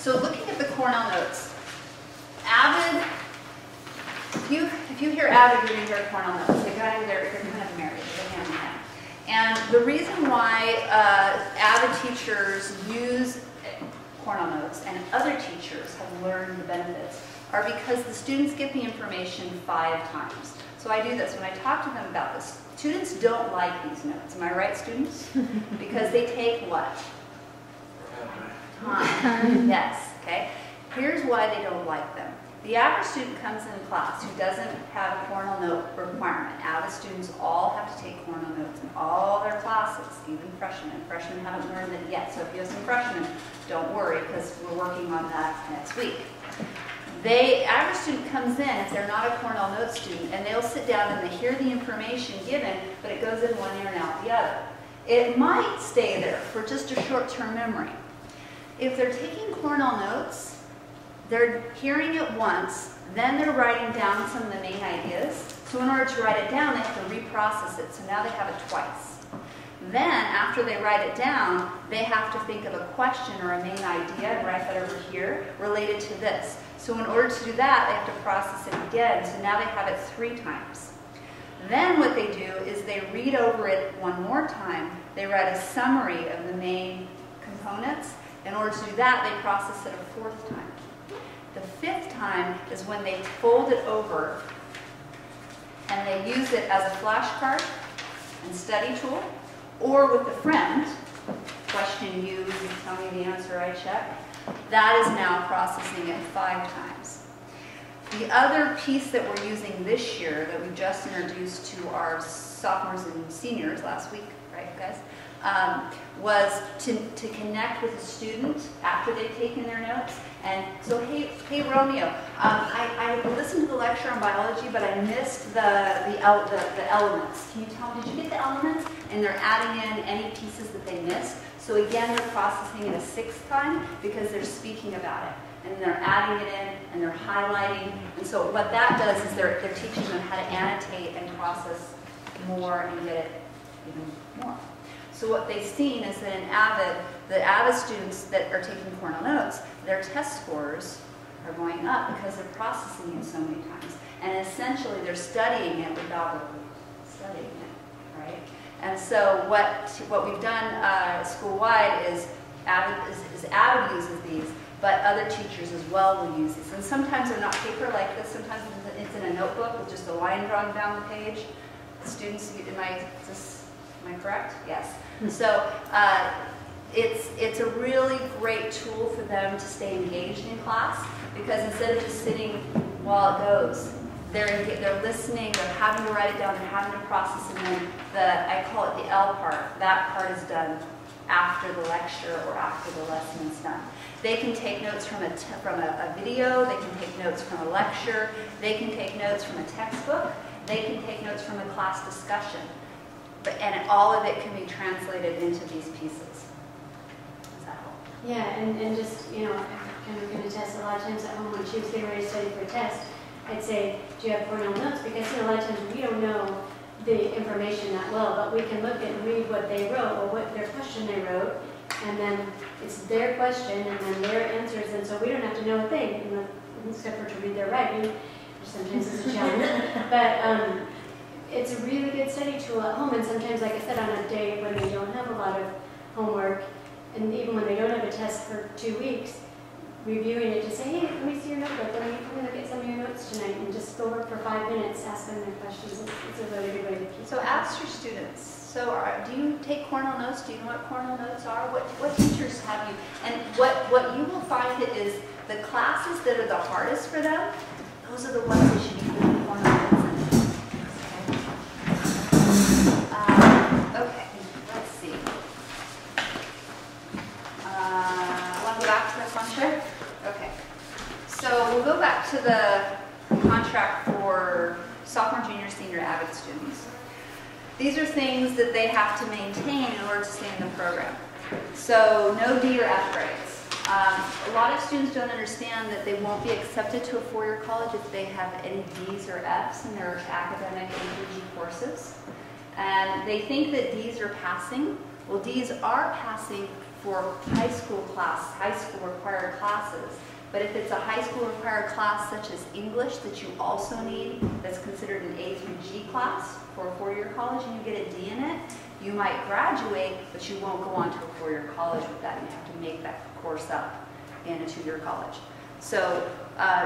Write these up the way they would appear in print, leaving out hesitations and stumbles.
So looking at the Cornell notes, Avid, if you hear Avid, you're going to hear Cornell notes. They're kind of married, they're hand in hand. And the reason why Avid teachers use Cornell notes and other teachers have learned the benefits are because the students get the information 5 times. So I do this when I talk to them about this. Students don't like these notes. Am I right, students? Because they take what? Time. Yes. Okay. Here's why they don't like them. The average student comes in class who doesn't have a Cornell note requirement. Avid students all have to take Cornell notes in all their classes, even freshmen. Freshmen haven't learned it yet, so if you have some freshmen, don't worry, because we're working on that next week. The average student comes in, if they're not a Cornell note student, and they'll sit down and they hear the information given, but it goes in one ear and out the other. It might stay there for just a short-term memory. If they're taking Cornell notes, they're hearing it once, then they're writing down some of the main ideas. So in order to write it down, they have to reprocess it, so now they have it twice. Then, after they write it down, they have to think of a question or a main idea, and write that over here, related to this. So in order to do that, they have to process it again, so now they have it 3 times. Then what they do is they read over it one more time. They write a summary of the main components. In order to do that, they process it a 4th time. The 5th time is when they fold it over and they use it as a flashcard and study tool, or with a friend, question you tell me the answer, I check. That is now processing it 5 times. The other piece that we're using this year that we just introduced to our sophomores and seniors last week, right guys, was to connect with a student after they've taken their notes. And so, hey Romeo, I listened to the lecture on biology, but I missed the elements. Can you tell me, did you get the elements? And they're adding in any pieces that they missed. So again, they're processing it a 6th time because they're speaking about it. And they're adding it in, and they're highlighting. And so what that does is they're teaching them how to annotate and process more and get it even more. So what they've seen is that in Avid, the Avid students that are taking Cornell notes, their test scores are going up because they're processing it so many times. And essentially, they're studying it without studying it, right? And so what we've done school-wide is Avid uses these, but other teachers as well will use these. And sometimes they're not paper like this. Sometimes it's in a notebook with just a line drawn down the page. The students, am I correct? Yes. So it's a really great tool for them to stay engaged in class, because instead of just sitting while it goes, they're listening, they're having to write it down, they're having to process it, and then I call it the L part. That part is done after the lecture or after the lesson is done. They can take notes from a video, they can take notes from a lecture, they can take notes from a textbook, they can take notes from a class discussion. And all of it can be translated into these pieces. Does that help? Yeah, and just, you know, I'm kind of going to test a lot of times at home when she was getting ready to study for a test. I'd say, do you have Cornell notes? Because, you know, a lot of times we don't know the information that well, but we can look and read what they wrote or what their question they wrote, and then it's their question and then their answers, and so we don't have to know a thing, except for to read their writing, which sometimes is a challenge. But it's a really good study tool at home, and sometimes, like I said, on a day when they don't have a lot of homework, and even when they don't have a test for 2 weeks, reviewing it to say, hey, let me see your notebook, I'm going to get some of your notes tonight, and just go work for 5 minutes, ask them their questions. It's a really good way to keep. So ask your students. So do you take Cornell notes? Do you know what Cornell notes are? What teachers have you? And what you will find is the classes that are the hardest for them, those are the ones they should be putting Cornell notes in. Okay, let's see. Want to go back to this one, sure? Okay. So we'll go back to the contract for sophomore, junior, senior Avid students. These are things that they have to maintain in order to stay in the program. So no D or F grades. A lot of students don't understand that they won't be accepted to a four-year college if they have any D's or F's in their academic and PG courses. And they think that D's are passing. Well, D's are passing for high school required classes. But if it's a high school required class such as English that you also need, that's considered an A through G class for a four-year college, and you get a D in it, you might graduate, but you won't go on to a four-year college with that. You have to make that course up in a two-year college. So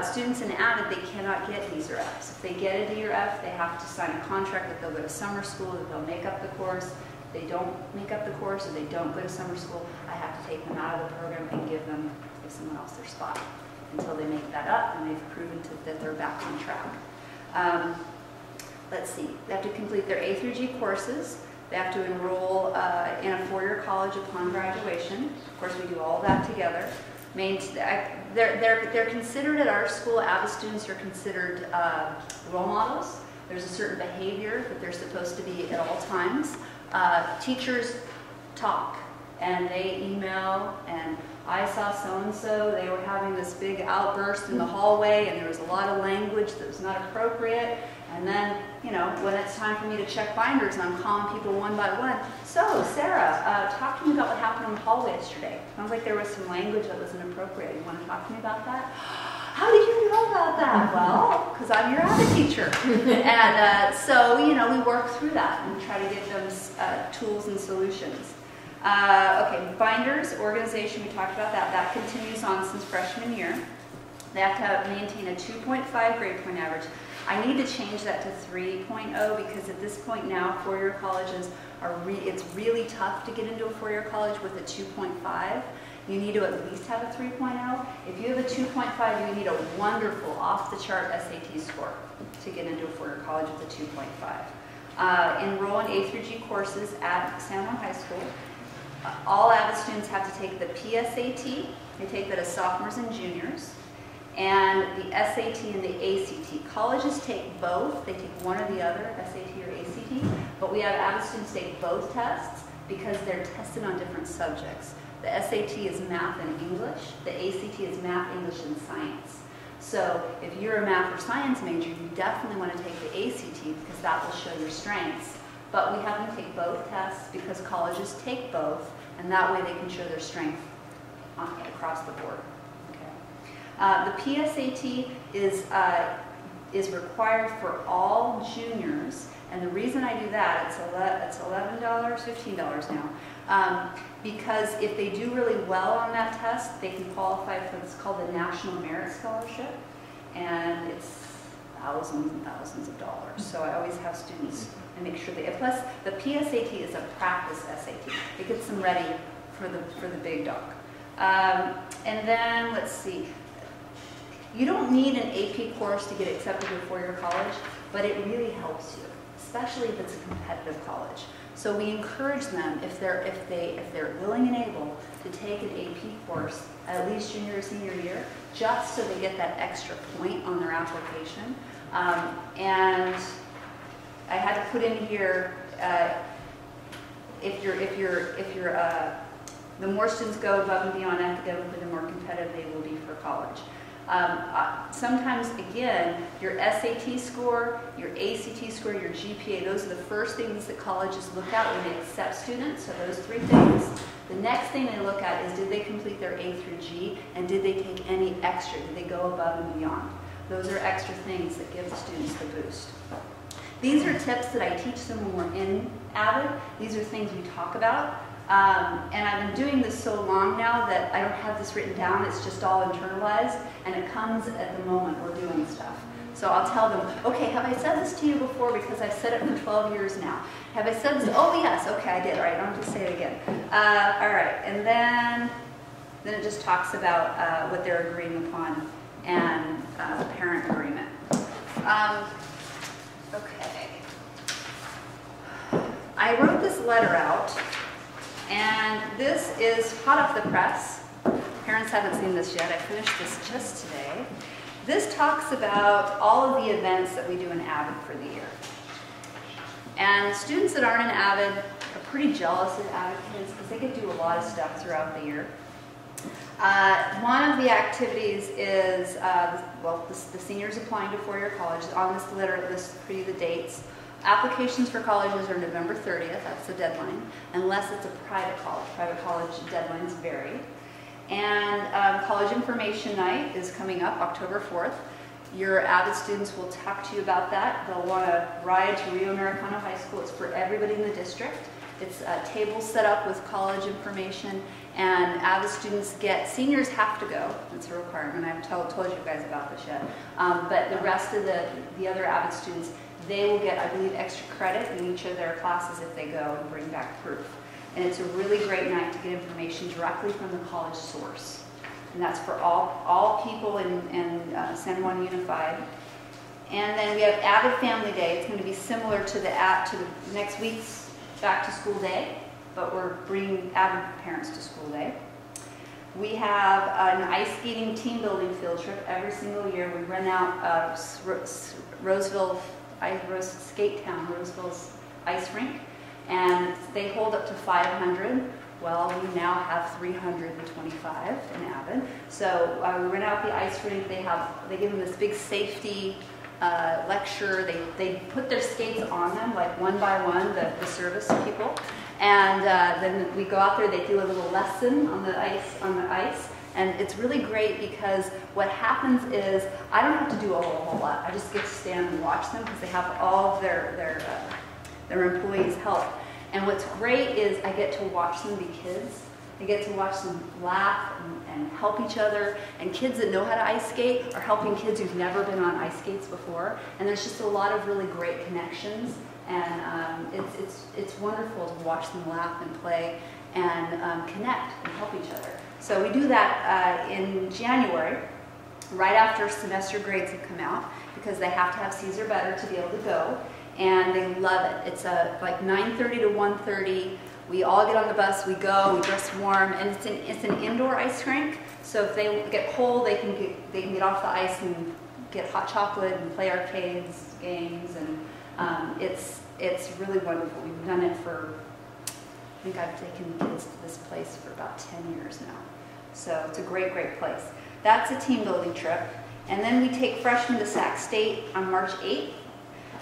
students in Avid, they cannot get D's or F's. If they get a D or F, they have to sign a contract that they'll go to summer school, that they'll make up the course. If they don't make up the course, or they don't go to summer school, I have to take them out of the program and give someone else their spot until they make that up and they've proven that they're back on track. Let's see, they have to complete their A through G courses. They have to enroll in a four-year college upon graduation. Of course, we do all that together. They're considered at our school, Avid students are considered role models. There's a certain behavior that they're supposed to be at all times. Teachers talk and they email, and I saw so-and-so, they were having this big outburst in the hallway and there was a lot of language that was not appropriate. And then, you know, when it's time for me to check binders and I'm calling people one by one, so Sarah, talk to me about what happened in the hallway yesterday. Sounds like there was some language that was inappropriate. You want to talk to me about that? How did you know about that? Well, because I'm your Avid teacher. And so, you know, we work through that and try to give them tools and solutions. Okay, binders, organization, we talked about that. That continues on since freshman year. They have to maintain a 2.5 grade point average. I need to change that to 3.0 because at this point now, four-year colleges it's really tough to get into a four-year college with a 2.5. You need to at least have a 3.0. If you have a 2.5, you need a wonderful, off-the-chart SAT score to get into a four-year college with a 2.5. Enroll in A through G courses at San Juan High School. All Avid students have to take the PSAT. They take that as sophomores and juniors. And the SAT and the ACT. Colleges take both. They take one or the other, SAT or ACT. But we have Avid students take both tests because they're tested on different subjects. The SAT is math and English. The ACT is math, English, and science. So if you're a math or science major, you definitely want to take the ACT because that will show your strengths. But we have them take both tests because colleges take both, and that way they can show their strength across the board. The PSAT is required for all juniors, and the reason I do that, it's $11, $15 now, because if they do really well on that test, they can qualify for what's called the National Merit Scholarship, and it's thousands and thousands of dollars. So I always have students and make sure they. Plus, the PSAT is a practice SAT. It gets them ready for the big dog. And then let's see. You don't need an AP course to get accepted to a four-year college, but it really helps you, especially if it's a competitive college. So we encourage them, if they're willing and able, to take an AP course at least junior or senior year, just so they get that extra point on their application. And I had to put in here, the more students go above and beyond academically, the more competitive they will be for college. Sometimes, again, your SAT score, your ACT score, your GPA, those are the first things that colleges look at when they accept students, so those three things. The next thing they look at is, did they complete their A through G, and did they take any extra? Did they go above and beyond? Those are extra things that give the students the boost. These are tips that I teach them when we're in Avid. These are things we talk about. And I've been doing this so long now that I don't have this written down, it's just all internalized, and it comes at the moment we're doing stuff. So I'll tell them, okay, have I said this to you before because I've said it for 12 years now? Have I said this? Oh yes, okay, I did. All right, I don't have to say it again. All right, and then it just talks about what they're agreeing upon and the parent agreement. Okay. I wrote this letter out. And this is hot off the press. Parents haven't seen this yet. I finished this just today. This talks about all of the events that we do in Avid for the year. And students that aren't in Avid are pretty jealous of Avid kids because they get to do a lot of stuff throughout the year. One of the activities is, the seniors applying to four-year college. On this letter, it lists for you the dates. Applications for colleges are November 30th, that's the deadline, unless it's a private college. Private college deadlines vary. And College Information Night is coming up October 4th. Your Avid students will talk to you about that. They'll want to ride to Rio Americano High School. It's for everybody in the district. It's tables set up with college information, and Avid students seniors have to go. It's a requirement. I haven't told you guys about this yet. But the rest of the other Avid students, they will get, I believe, extra credit in each of their classes if they go and bring back proof. And it's a really great night to get information directly from the college source. And that's for all people in San Juan Unified. And then we have Avid Family Day. It's going to be similar to the next week's Back to School Day, but we're bringing Avid parents to school day. We have an ice skating team building field trip every single year. We rent out Roseville's ice rink, and they hold up to 500. Well, we now have 325 in Avid. So we rent out the ice rink. They give them this big safety lecture. They put their skates on them, like one by one, the service people. And then we go out there, they do a little lesson on the ice. And it's really great because what happens is I don't have to do a whole lot. I just get to stand and watch them because they have all of their employees help. And what's great is I get to watch them be kids. I get to watch them laugh and help each other. And kids that know how to ice skate are helping kids who've never been on ice skates before. And there's just a lot of really great connections. And it's wonderful to watch them laugh and play and connect and help each other. So we do that in January, right after semester grades have come out, because they have to have C's or better to be able to go. And they love it. It's like 9:30 to 1:30. We all get on the bus, we go, we dress warm, and it's an indoor ice rink. So if they get cold, they can get off the ice and get hot chocolate and play arcades, games, and it's really wonderful. We've done it for, I think I've taken kids to this place for about 10 years now. So it's a great, great place. That's a team building trip. And then we take freshmen to Sac State on March 8th.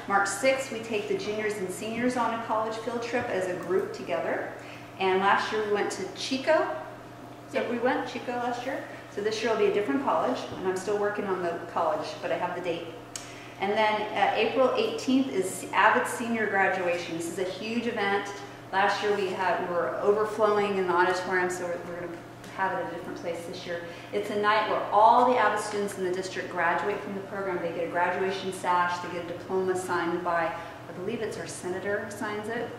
March 6th, we take the juniors and seniors on a college field trip as a group together. And last year we went to Chico. So we went Chico last year. So this year will be a different college, and I'm still working on the college, but I have the date. And then April 18th is Avid Senior Graduation. This is a huge event. Last year we were overflowing in the auditorium, so we're going to have it at a different place this year. It's a night where all the Avid students in the district graduate from the program. They get a graduation sash, they get a diploma signed by, I believe it's our senator signs it.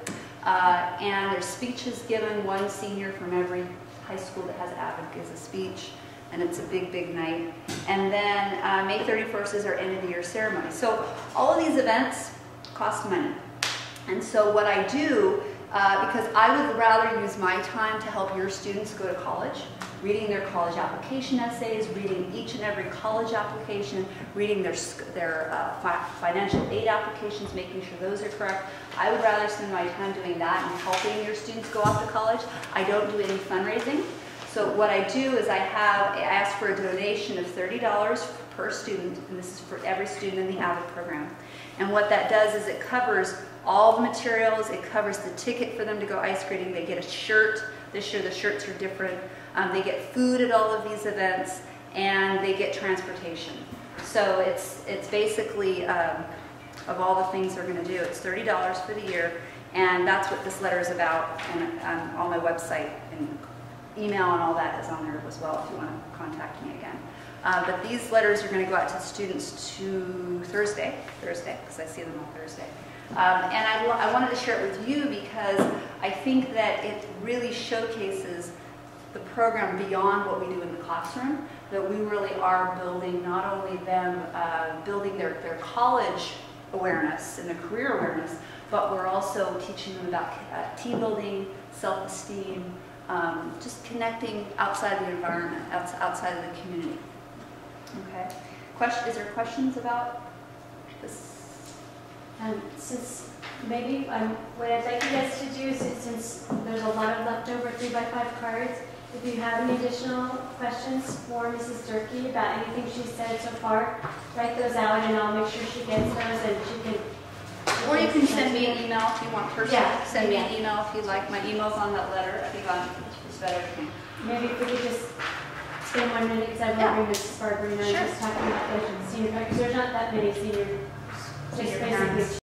And there's speeches given. One senior from every high school that has Avid gives a speech. And it's a big, big night. And then May 31st is our end of the year ceremony. So all of these events cost money. And so what I do, because I would rather use my time to help your students go to college, reading their college application essays, reading each and every college application, reading their financial aid applications, making sure those are correct. I would rather spend my time doing that and helping your students go off to college. I don't do any fundraising. So what I do is I ask for a donation of $30 per student, and this is for every student in the Avid program. And what that does is it covers all the materials, it covers the ticket for them to go ice skating, they get a shirt. This year the shirts are different. They get food at all of these events, and they get transportation. So it's basically, of all the things they're going to do, it's $30 for the year, and that's what this letter is about, and on my website, and email and all that is on there as well if you want to contact me again. But these letters are going to go out to students to Thursday, because I see them on Thursday. And I wanted to share it with you because I think that it really showcases the program beyond what we do in the classroom, that we really are building not only them building their college awareness and their career awareness, but we're also teaching them about team building, self-esteem, just connecting outside the environment, outside of the community. Okay. Is there questions about this? Since maybe what I'd like you guys to do is, since there's a lot of leftover 3x5 cards, if you have any additional questions for Mrs. Durkee about anything she's said so far, write those out and I'll make sure she gets those and she can Or you can send me an email if you want personally. Yeah, Send me an yeah. email if you like. My email's on that letter. I think on just about everything. Maybe if we could just spend 1 minute, because I want Yeah. to bring Mrs. Barber and I Sure. just talking about the senior, because there's not that many senior, just Senior basically parents.